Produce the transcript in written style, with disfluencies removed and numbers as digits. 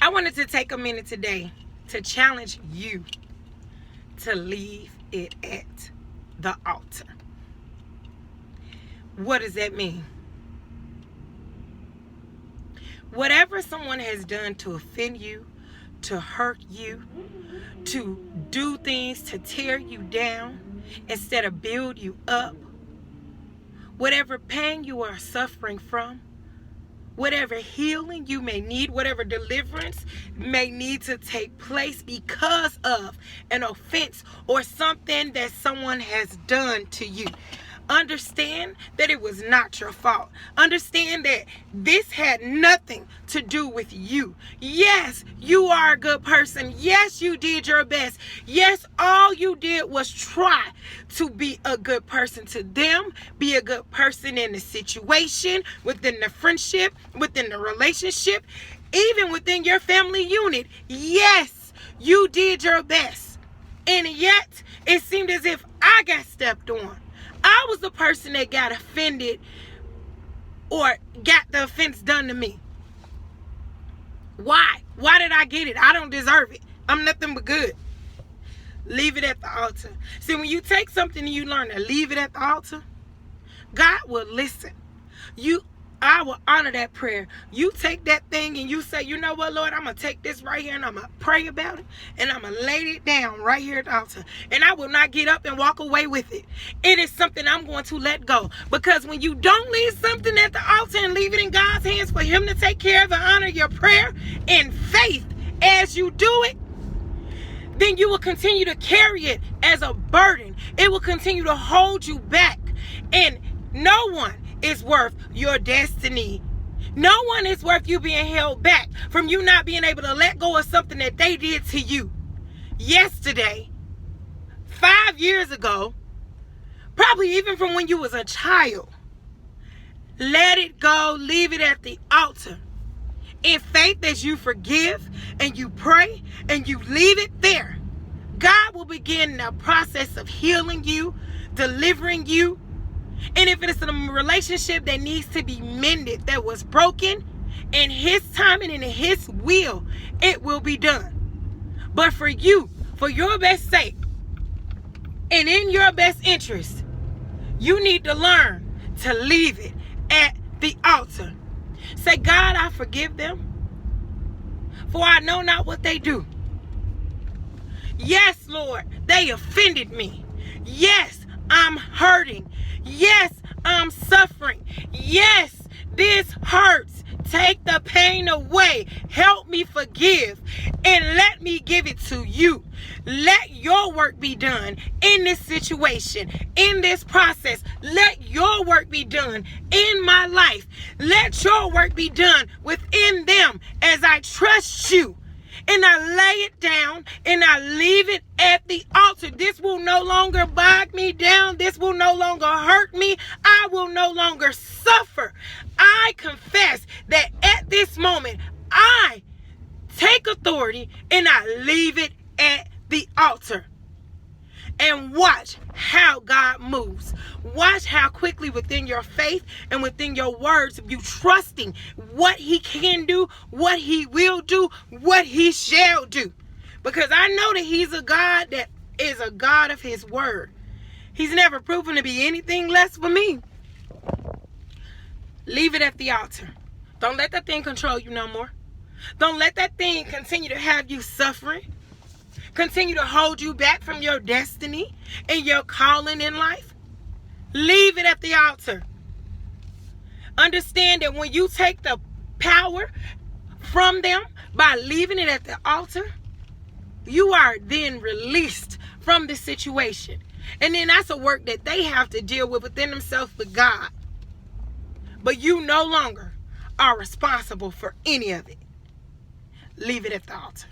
I wanted to take a minute today to challenge you to leave it at the altar. What does that mean? Whatever someone has done to offend you, to hurt you, to do things to tear you down instead of build you up, whatever pain you are suffering from, whatever healing you may need, whatever deliverance may need to take place because of an offense or something that someone has done to you. Understand that it was not your fault. Understand that this had nothing to do with you. Yes, you are a good person. Yes, you did your best. Yes, all you did was try to be a good person to them, be a good person in the situation, within the friendship, within the relationship, even within your family unit. Yes, you did your best. And yet, it seemed as if I got stepped on. I was the person that got offended or got the offense done to me. Why? Why did I get it? I don't deserve it. I'm nothing but good. Leave it at the altar. See, when you take something and you learn to leave it at the altar, God will listen. I will honor that prayer. You take that thing and you say, you know what, Lord, I'm going to take this right here and I'm going to pray about it and I'm going to lay it down right here at the altar. And I will not get up and walk away with it. It is something I'm going to let go. Because when you don't leave something at the altar and leave it in God's hands for him to take care of and honor your prayer in faith as you do it, then you will continue to carry it as a burden. It will continue to hold you back. And no one is worth your destiny. No one is worth you being held back from you not being able to let go of something that they did to you yesterday, 5 years ago, probably even from when you was a child. Let it go. Leave it at the altar. In faith, as you forgive and you pray and you leave it there, God will begin the process of healing you, delivering you. And if it is a relationship that needs to be mended, that was broken, in his time and in his will, it will be done. But for you, for your best sake, and in your best interest, you need to learn to leave it at the altar. Say, God, I forgive them, for I know not what they do. Yes, Lord, they offended me. Yes, I'm hurting. Yes, I'm suffering. Yes, this hurts. Take the pain away. Help me forgive and let me give it to you. Let your work be done in this situation, in this process. Let your work be done in my life. Let your work be done within them as I trust you. And I lay it down and I leave it at the altar. This will no longer bog me down. This will no longer hurt me. I will no longer suffer. I confess that at this moment, I take authority and I leave it at the altar. And watch how God moves. Watch how quickly within your faith and within your words, you trusting what he can do, what he will do, what he shall do. Because I know that he's a God that is a God of his word. He's never proven to be anything less for me. Leave it at the altar. Don't let that thing control you no more. Don't let that thing continue to have you suffering. Continue to hold you back from your destiny and your calling in life. Leave it at the altar. Understand that when you take the power from them by leaving it at the altar, you are then released from the situation. And then that's a work that they have to deal with within themselves with God. But you no longer are responsible for any of it. Leave it at the altar.